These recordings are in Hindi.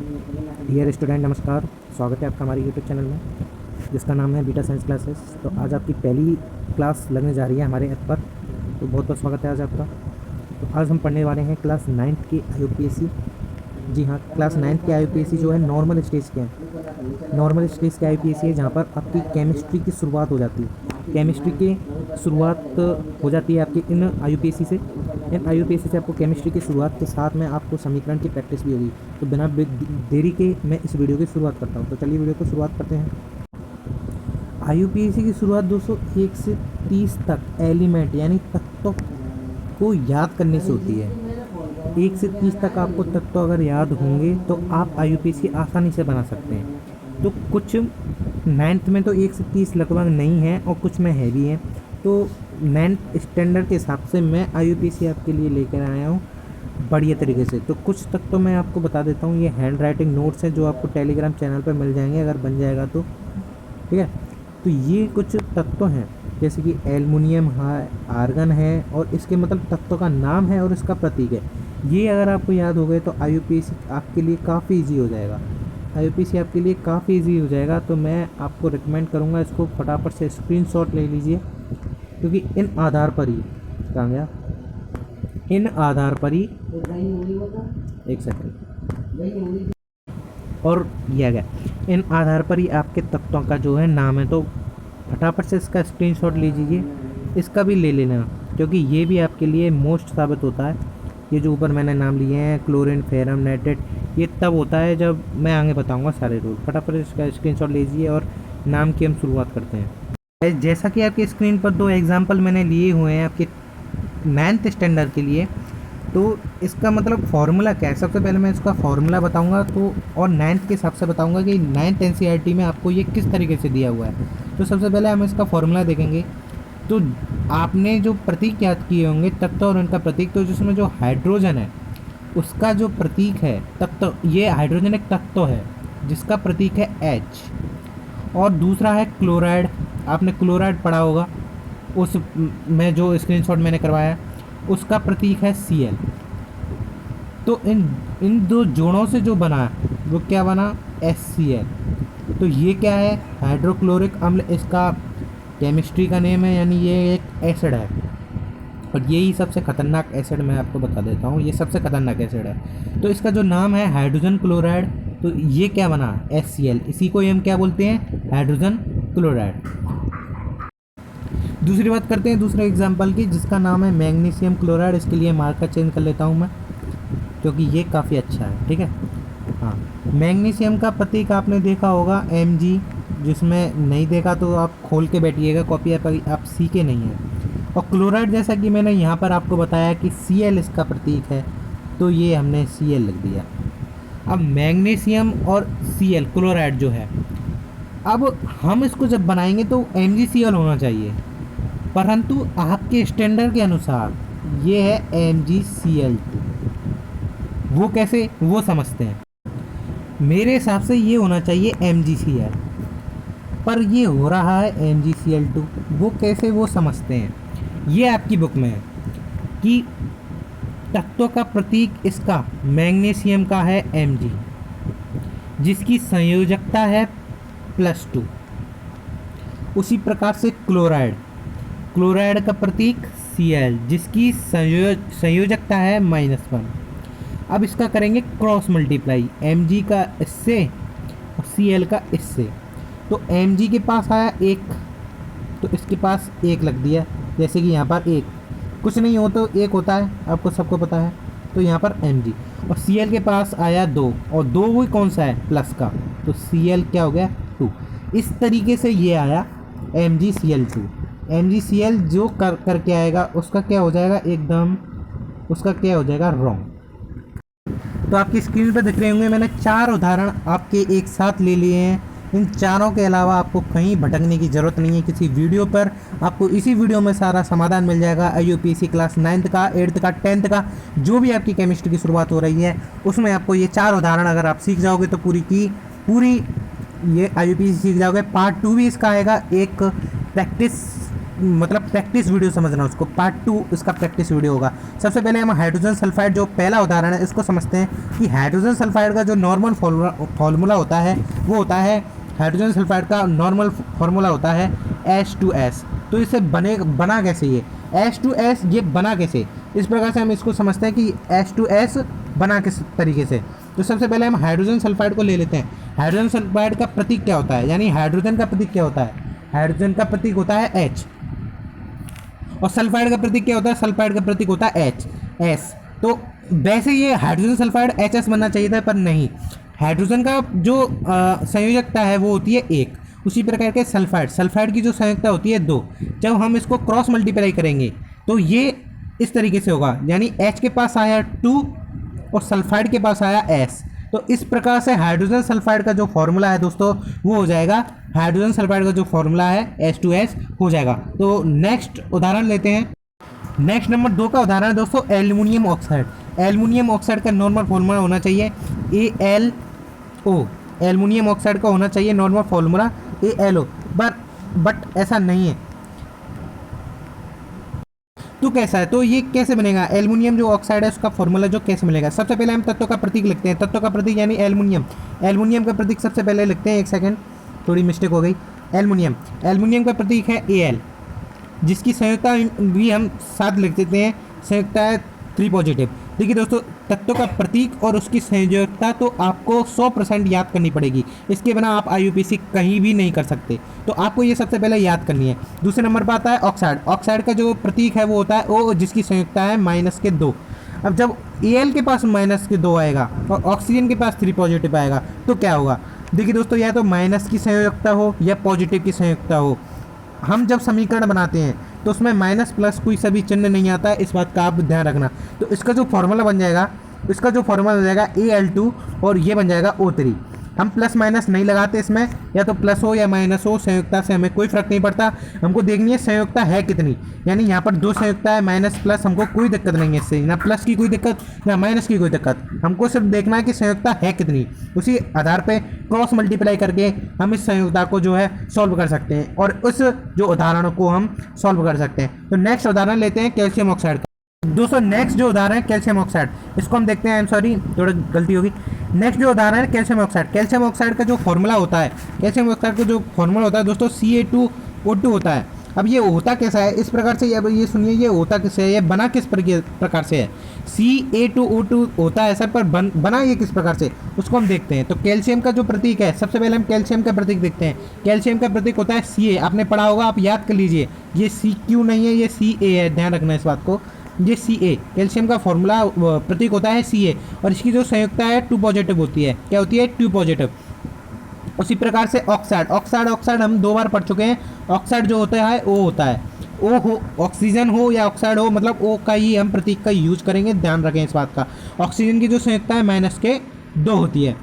डियर स्टूडेंट, नमस्कार। स्वागत है आपका हमारे यूट्यूब चैनल में जिसका नाम है बीटा साइंस क्लासेस। तो आज आपकी पहली क्लास लगने जा रही है हमारे ऐप पर, तो बहुत बहुत स्वागत है आज आपका। तो आज हम पढ़ने वाले हैं क्लास 9th के IUPAC। जी हाँ, क्लास 9th के IUPAC जो है नॉर्मल स्टेज के हैं। नॉर्मल स्टेज के IUPAC है जहाँ पर आपकी केमिस्ट्री की शुरुआत हो जाती है। केमिस्ट्री की शुरुआत हो जाती है आपकी इन IUPAC से। इन IUPAC से आपको केमिस्ट्री की शुरुआत के साथ में आपको समीकरण की प्रैक्टिस भी होगी। तो बिना देरी के मैं इस वीडियो की शुरुआत करता हूँ। तो चलिए वीडियो को शुरुआत करते हैं। IUPAC की शुरुआत दोस्तों 1 से 30 तक एलिमेंट यानी तत्वों को याद करने से होती है। 1 से 30 तक आपको तत्व अगर याद होंगे तो आप IUPAC आसानी से बना सकते हैं। तो कुछ 9th में तो 1 से 30 लगभग नहीं है और कुछ में है भी है। तो 9th स्टैंडर्ड के हिसाब से मैं IUPAC आपके लिए लेकर आया हूँ बढ़िया तरीके से। तो कुछ तक तो मैं आपको बता देता हूँ। ये हैंड राइटिंग नोट्स हैं जो आपको टेलीग्राम चैनल पर मिल जाएंगे अगर बन जाएगा तो, ठीक है। तो ये कुछ तत्व हैं जैसे कि एल्युमिनियम है, आर्गन है और इसके मतलब तत्व का नाम है और इसका प्रतीक है। ये अगर आपको याद हो गए तो IUPAC आपके लिए काफ़ी इजी हो जाएगा। IUPAC आपके लिए काफ़ी इजी हो जाएगा। तो मैं आपको रिकमेंड करूँगा इसको फटाफट से स्क्रीनशॉट ले लीजिए, क्योंकि इन आधार पर ही कहाँ गया, इन आधार पर ही एक सेकंड और यह गया, इन आधार पर ही आपके तत्वों का जो है नाम है। तो फटाफट से इसका स्क्रीनशॉट ले लीजिए, इसका भी ले लेना क्योंकि ये भी आपके लिए मोस्ट साबित होता है। ये जो ऊपर मैंने नाम लिए हैं क्लोरीन, फेरम, नाइट्रेट, ये तब होता है जब मैं आगे बताऊंगा सारे रूल। फटाफट इसका स्क्रीनशॉट लीजिए और नाम की हम शुरुआत करते हैं। जैसा कि आपकी स्क्रीन पर 2 एग्जाम्पल मैंने लिए हुए हैं आपके 9th स्टैंडर्ड के लिए। तो इसका मतलब फार्मूला क्या है, सबसे पहले मैं इसका फार्मूला बताऊंगा तो, और 9th के हिसाब से बताऊंगा कि 9th NCERT में आपको ये किस तरीके से दिया हुआ है। तो सबसे पहले हम इसका फार्मूला देखेंगे। तो आपने जो प्रतीक याद किए होंगे तत्व और उनका प्रतीक, तो जिसमें जो हाइड्रोजन है उसका जो प्रतीक है तत्व, ये हाइड्रोजन एक तत्व है जिसका प्रतीक है H। और दूसरा है क्लोराइड, आपने क्लोराइड पढ़ा होगा, उस में जो स्क्रीनशॉट मैंने करवाया उसका प्रतीक है Cl। तो इन 2 जोड़ों से जो बना वो क्या बना, HCl। तो ये क्या है, हाइड्रोक्लोरिक अम्ल इसका केमिस्ट्री का नेम है, यानी ये एक एसिड है। और यही सबसे खतरनाक एसिड मैं आपको बता देता हूँ, ये सबसे खतरनाक एसिड है। तो इसका जो नाम है हाइड्रोजन क्लोराइड, तो ये क्या बना, HCl। इसी को हम क्या बोलते हैं, हाइड्रोजन क्लोराइड। दूसरी बात करते हैं दूसरे एग्जाम्पल की, जिसका नाम है मैग्नीशियम क्लोराइड। इसके लिए मार्कर चेंज कर लेता हूँ मैं क्योंकि ये काफ़ी अच्छा है, ठीक है। हाँ, मैग्नीशियम का प्रतीक आपने देखा होगा Mg, जिसमें नहीं देखा तो आप खोल के बैठिएगा, कॉपी आप सीखे नहीं है। और क्लोराइड जैसा कि मैंने यहाँ पर आपको बताया कि Cl इसका प्रतीक है, तो ये हमने Cl लिख दिया। अब मैग्नीशियम और Cl क्लोराइड जो है, अब हम इसको जब बनाएंगे तो MgCl होना चाहिए, परंतु आपके स्टैंडर्ड के अनुसार ये है MgCl2। वो कैसे, वो समझते हैं। मेरे हिसाब से ये होना चाहिए MgCl, पर ये हो रहा है MgCl2। वो कैसे, वो समझते हैं। ये आपकी बुक में है कि तत्व का प्रतीक इसका मैग्नीशियम का है Mg, जिसकी संयोजकता है +2। उसी प्रकार से क्लोराइड का प्रतीक Cl, जिसकी संयोजकता है -1। अब इसका करेंगे क्रॉस मल्टीप्लाई, Mg का इससे और Cl का इससे। तो Mg के पास आया 1, तो इसके पास 1 लग दिया, जैसे कि यहाँ पर 1 कुछ नहीं हो तो 1 होता है, आपको सबको पता है। तो यहाँ पर Mg, और Cl के पास आया 2, और 2 वो कौन सा है, प्लस का, तो Cl क्या हो गया, 2। इस तरीके से ये आया MgCl2। MgCl जो करके आएगा उसका क्या हो जाएगा, एकदम उसका क्या हो जाएगा, रॉन्ग। तो आपकी स्क्रीन पर दिख रहे होंगे, मैंने 4 उदाहरण आपके एक साथ ले लिए हैं। इन चारों के अलावा आपको कहीं भटकने की ज़रूरत नहीं है किसी वीडियो पर। आपको इसी वीडियो में सारा समाधान मिल जाएगा। IUPAC क्लास 9th का, 8th का, 10th का, जो भी आपकी केमिस्ट्री की शुरुआत हो रही है उसमें आपको ये 4 उदाहरण अगर आप सीख जाओगे तो पूरी ये IUPAC सीख जाओगे। पार्ट 2 भी इसका आएगा, एक प्रैक्टिस मतलब प्रैक्टिस वीडियो समझना उसको, पार्ट 2 इसका प्रैक्टिस वीडियो होगा। सबसे पहले हम हाइड्रोजन सल्फाइड जो पहला उदाहरण है इसको समझते हैं कि हाइड्रोजन सल्फाइड का जो नॉर्मल फॉर्मूला होता है वो होता है, हाइड्रोजन सल्फाइड का नॉर्मल फार्मूला होता है H2S। तो इसे बना कैसे ये H2S, ये बना कैसे, इस प्रकार से हम इसको समझते हैं कि H2S बना किस तरीके से। तो सबसे पहले हम हाइड्रोजन सल्फाइड को ले लेते हैं। हाइड्रोजन सल्फाइड का प्रतीक क्या होता है, यानी हाइड्रोजन का प्रतीक क्या होता है, हाइड्रोजन का प्रतीक होता है H, और सल्फाइड का प्रतीक क्या होता है, सल्फाइड का प्रतीक होता है HS। तो वैसे ये हाइड्रोजन सल्फाइड HS बनना चाहिए था, पर नहीं, हाइड्रोजन का जो संयोजकता है वो होती है 1। उसी प्रकार के सल्फाइड की जो संयोजकता होती है 2। जब हम इसको क्रॉस मल्टीप्लाई करेंगे तो ये इस तरीके से होगा, यानी H के पास आया 2 और सल्फाइड के पास आया S। तो इस प्रकार से हाइड्रोजन सल्फाइड का जो फॉर्मूला है दोस्तों वो हो जाएगा, हाइड्रोजन सल्फाइड का जो फॉर्मूला है H2S हो जाएगा। तो नेक्स्ट उदाहरण लेते हैं। नेक्स्ट नंबर 2 का उदाहरण है दोस्तों एल्युमिनियम ऑक्साइड। एल्युमिनियम ऑक्साइड का नॉर्मल फॉर्मूला होना चाहिए ALO। एल्युमिनियम ऑक्साइड का होना चाहिए नॉर्मल फॉर्मूला ALO, बट ऐसा नहीं है। तो कैसा है, तो ये कैसे बनेगा, एल्युमिनियम जो ऑक्साइड है उसका फॉर्मूला जो कैसे मिलेगा। सबसे पहले हम तत्व का प्रतीक लिखते हैं, तत्व का प्रतीक यानी एल्युमिनियम। एल्युमिनियम का प्रतीक सबसे पहले लिखते हैं, एक सेकंड थोड़ी मिस्टेक हो गई। एल्युमिनियम का प्रतीक है Al, जिसकी संयुक्ता भी हम साथ लिख देते हैं, संयुक्ता है 3 पॉजिटिव। देखिए दोस्तों, तत्व का प्रतीक और उसकी संयोजकता तो आपको 100% याद करनी पड़ेगी, इसके बिना आप IUPAC कहीं भी नहीं कर सकते। तो आपको ये सबसे पहले याद करनी है। दूसरे नंबर पर आता है ऑक्साइड। ऑक्साइड का जो प्रतीक है वो होता है O, जिसकी संयुक्ता है -2। अब जब Al के पास -2 आएगा और ऑक्सीजन के पास 3 पॉजिटिव आएगा तो क्या होगा। देखिए दोस्तों, या तो माइनस की संयोजकता हो या पॉजिटिव की संयोजकता हो। हम जब समीकरण बनाते हैं तो उसमें माइनस प्लस कोई सभी चिन्ह नहीं आता है, इस बात का आप ध्यान रखना। तो इसका जो फॉर्मूला बन जाएगा, इसका जो फॉर्मूला हो जाएगा Al2 और ये बन जाएगा O3। हम प्लस माइनस नहीं लगाते इसमें, या तो प्लस हो या माइनस हो, संयुक्ता से हमें कोई फर्क नहीं पड़ता। हमको देखनी है संयुक्ता है कितनी, यानी यहाँ पर 2 संयुक्ता है, माइनस प्लस, हमको कोई दिक्कत नहीं है इससे, ना प्लस की कोई दिक्कत ना माइनस की कोई दिक्कत। हमको सिर्फ देखना है कि संयुक्ता है कितनी। उसी आधार पर क्रॉस मल्टीप्लाई करके हम इस संयुक्ता को जो है सॉल्व कर सकते हैं और उस जो उदाहरणों को हम सॉल्व कर सकते हैं। तो नेक्स्ट उदाहरण लेते हैं कैल्शियम ऑक्साइड का। दोस्तों नेक्स्ट जो उदाहरण है कैल्शियम ऑक्साइड, इसको हम देखते हैं। आई एम सॉरी, थोड़ा गलती होगी। नेक्स्ट जो उदाहरण है कैल्शियम ऑक्साइड। कैल्शियम ऑक्साइड का जो फॉर्मूला होता है, कैल्शियम ऑक्साइड का जो फॉर्मूला होता है दोस्तों Ca2O2 होता है। अब ये होता कैसा है, इस प्रकार से, अब ये सुनिए, ये होता किससे है, ये बना किस प्रकार से है। Ca2O2 होता है सर, पर बना ये किस प्रकार से, उसको हम देखते हैं। तो कैल्शियम का जो प्रतीक है, सबसे पहले हम कैल्शियम का प्रतीक देखते हैं। कैल्शियम का प्रतीक होता है Ca, आपने पढ़ा होगा, आप याद कर लीजिए। ये Cq नहीं है, ये Ca है, ध्यान रखना इस बात को। ये Ca, कैल्शियम का फॉर्मूला प्रतीक होता है Ca, और इसकी जो संयुक्ता है 2 पॉजिटिव होती है। क्या होती है, 2 पॉजिटिव। उसी प्रकार से ऑक्साइड हम 2 बार पढ़ चुके हैं। ऑक्साइड जो होता है O होता है, O हो, ऑक्सीजन हो या ऑक्साइड हो, मतलब O का ही हम प्रतीक का यूज करेंगे, ध्यान रखें इस बात का। ऑक्सीजन की जो संयुक्ता है -2 होती है।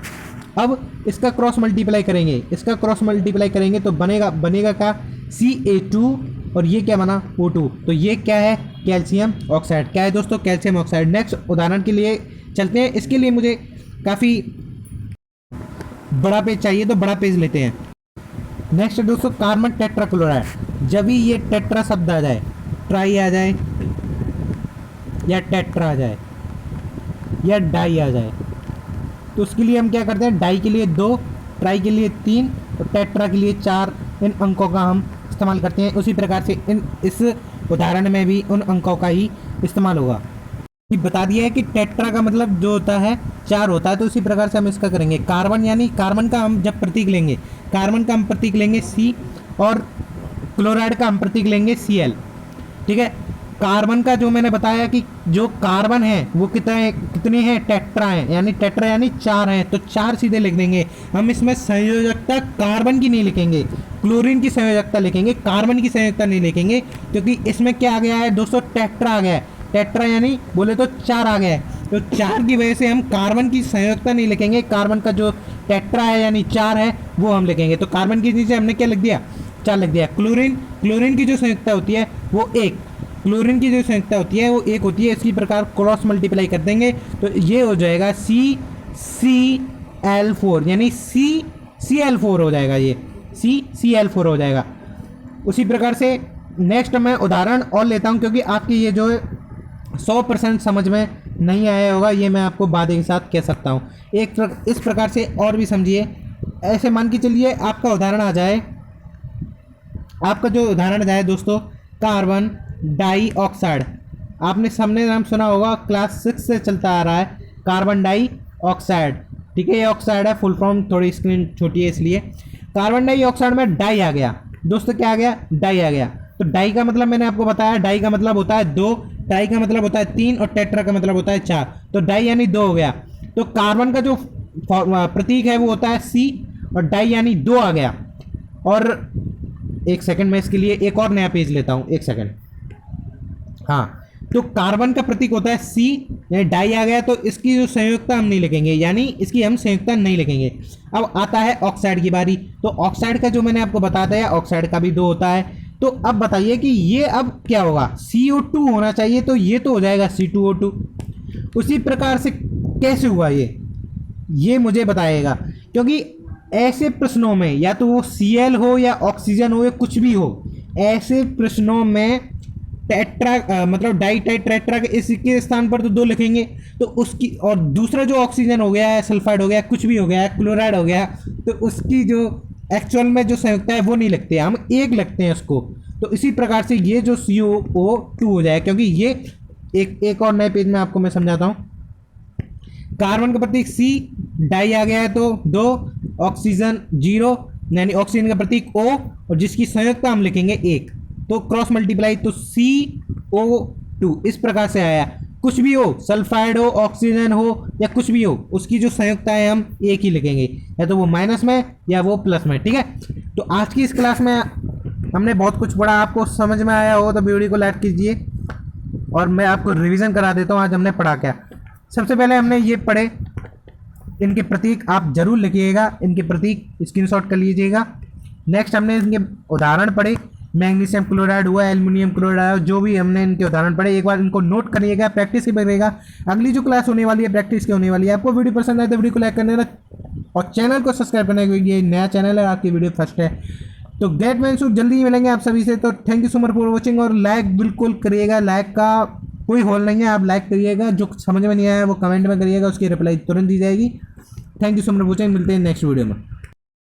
अब इसका क्रॉस मल्टीप्लाई करेंगे तो बनेगा क्या, Ca2, और ये क्या बना, O2। तो ये क्या है, कैल्शियम ऑक्साइड। क्या है दोस्तों, कैल्शियम ऑक्साइड। नेक्स्ट उदाहरण के लिए चलते हैं। इसके लिए मुझे काफ़ी बड़ा पेज चाहिए, तो बड़ा पेज लेते हैं। नेक्स्ट दोस्तों कार्बन टेट्राक्लोराइड। जब भी ये टेट्रा शब्द आ जाए, ट्राई आ जाए या टेट्रा आ जाए या डाई आ जाए, तो उसके लिए हम क्या करते हैं, डाई के लिए 2, ट्राई के लिए 3 और टेट्रा के लिए 4 इन अंकों का हम इस्तेमाल करते हैं। उसी प्रकार से इस उदाहरण में भी उन अंकों का ही इस्तेमाल होगा। ये बता दिया है कि टेट्रा का मतलब जो होता है 4 होता है, तो उसी प्रकार से हम इसका करेंगे। कार्बन, यानी कार्बन का हम जब प्रतीक लेंगे, कार्बन का हम प्रतीक लेंगे C, और क्लोराइड का हम प्रतीक लेंगे Cl। ठीक है, कार्बन का जो मैंने बताया कि जो कार्बन है वो कितने हैं, टेट्रा हैं, यानी टेट्रा यानी 4 हैं, तो 4 सीधे लिख देंगे। हम इसमें संयोजकता कार्बन की नहीं लिखेंगे, क्लोरीन की संयोजकता लिखेंगे, कार्बन की संयोजकता नहीं लिखेंगे, क्योंकि इसमें क्या आ गया है दोस्तों, टेट्रा आ गया है। टेट्रा यानी बोले तो 4 आ गया है, तो 4 की वजह से हम कार्बन की संयोजकता नहीं लिखेंगे, कार्बन का जो टेट्रा है यानी 4 है वो हम लिखेंगे। तो कार्बन की नीचे हमने क्या लिख दिया, 4 लिख दिया। क्लोरीन की जो संयोजकता होती है वो 1, क्लोरीन की जो संयुक्ता होती है वो 1 होती है। इसी प्रकार क्रॉस मल्टीप्लाई कर देंगे तो ये हो जाएगा CCl4, यानी CCl4 हो जाएगा, ये CCl4 हो जाएगा। उसी प्रकार से नेक्स्ट मैं उदाहरण और लेता हूँ, क्योंकि आपकी ये जो 100% समझ में नहीं आया होगा, ये मैं आपको वादे के साथ कह सकता हूँ। इस प्रकार से और भी समझिए। ऐसे मान के चलिए आपका उदाहरण आ जाए, आपका जो उदाहरण जाए दोस्तों, कार्बन डाइऑक्साइड। आपने सबने नाम सुना होगा, क्लास 6 से चलता आ रहा है, कार्बन डाइऑक्साइड। ठीक है, ये ऑक्साइड है, फुल फॉर्म, थोड़ी स्क्रीन छोटी है इसलिए। कार्बन डाइऑक्साइड में डाई आ गया दोस्तों, क्या आ गया? डाई आ गया। तो डाई का मतलब मैंने आपको बताया, डाई का मतलब होता है 2, डाई का मतलब होता है 3 और टेट्रा का मतलब होता है 4। तो डाई यानी 2 हो गया। तो कार्बन का जो प्रतीक है वो होता है C, और डाई यानी 2 आ गया। और एक सेकंड, मैं इसके लिए एक और नया पेज लेता हूं, एक सेकंड। हाँ, तो कार्बन का प्रतीक होता है C, यानी डाई आ गया, तो इसकी जो संयुक्ता हम नहीं लिखेंगे, यानी इसकी हम संयुक्ता नहीं लिखेंगे। अब आता है ऑक्साइड की बारी। तो ऑक्साइड का जो मैंने आपको बता दिया, ऑक्साइड का भी 2 होता है। तो अब बताइए कि ये अब क्या होगा? CO2 होना चाहिए, तो ये तो हो जाएगा C2O2। उसी प्रकार से कैसे हुआ ये मुझे बताइएगा, क्योंकि ऐसे प्रश्नों में या तो वो Cl हो या ऑक्सीजन हो या कुछ भी हो, ऐसे प्रश्नों में टेट्रा मतलब डाई टेट्रा के इसके स्थान पर तो 2 लिखेंगे, तो उसकी, और दूसरा जो ऑक्सीजन हो गया है, सल्फाइड हो गया, कुछ भी हो गया है, क्लोराइड हो गया, तो उसकी जो एक्चुअल में जो संयुक्ता है वो नहीं लिखते, हम 1 लिखते हैं उसको। तो इसी प्रकार से ये जो CO2 हो जाए, क्योंकि ये एक और नए पेज में आपको मैं समझाता हूँ। कार्बन का प्रतीक C, डाई आ गया है तो 2, ऑक्सीजन 0, यानी ऑक्सीजन का प्रतीक O, और जिसकी संयुक्ता हम लिखेंगे 1, तो क्रॉस मल्टीप्लाई, तो CO2 इस प्रकार से आया। कुछ भी हो, सल्फाइड हो, ऑक्सीजन हो या कुछ भी हो, उसकी जो संयुक्ता है हम 1 ही लिखेंगे, या तो वो माइनस में या वो प्लस में। ठीक है, तो आज की इस क्लास में हमने बहुत कुछ पढ़ा, आपको समझ में आया हो तो वीडियो को लाइक कीजिए, और मैं आपको रिवीजन करा देता हूँ आज हमने पढ़ा क्या। सबसे पहले हमने ये पढ़े, इनके प्रतीक आप जरूर लिखिएगा, इनके प्रतीक स्क्रीनशॉट कर लीजिएगा। नेक्स्ट हमने इनके उदाहरण पढ़े, मैग्नीशियम क्लोराइड हुआ, एल्युमिनियम क्लोराइड, जो भी हमने इनके उदाहरण पढ़े, एक बार इनको नोट करिएगा, प्रैक्टिस की करिएगा। अगली जो क्लास होने वाली है प्रैक्टिस की होने वाली है। आपको वीडियो पसंद आए तो वीडियो को लाइक करने और चैनल को सब्सक्राइब करने, क्योंकि ये नया चैनल है, आपकी वीडियो फर्स्ट है। तो गेट मैंसू जल्दी ही मिलेंगे आप सभी से। तो thank you so much for watching, और लाइक बिल्कुल करिएगा, लाइक का कोई होल नहीं है, आप लाइक करिएगा। जो समझ में नहीं आया वो कमेंट में करिएगा, उसकी रिप्लाई तुरंत दी जाएगी। Thank you so much for watching, मिलते हैं नेक्स्ट वीडियो में।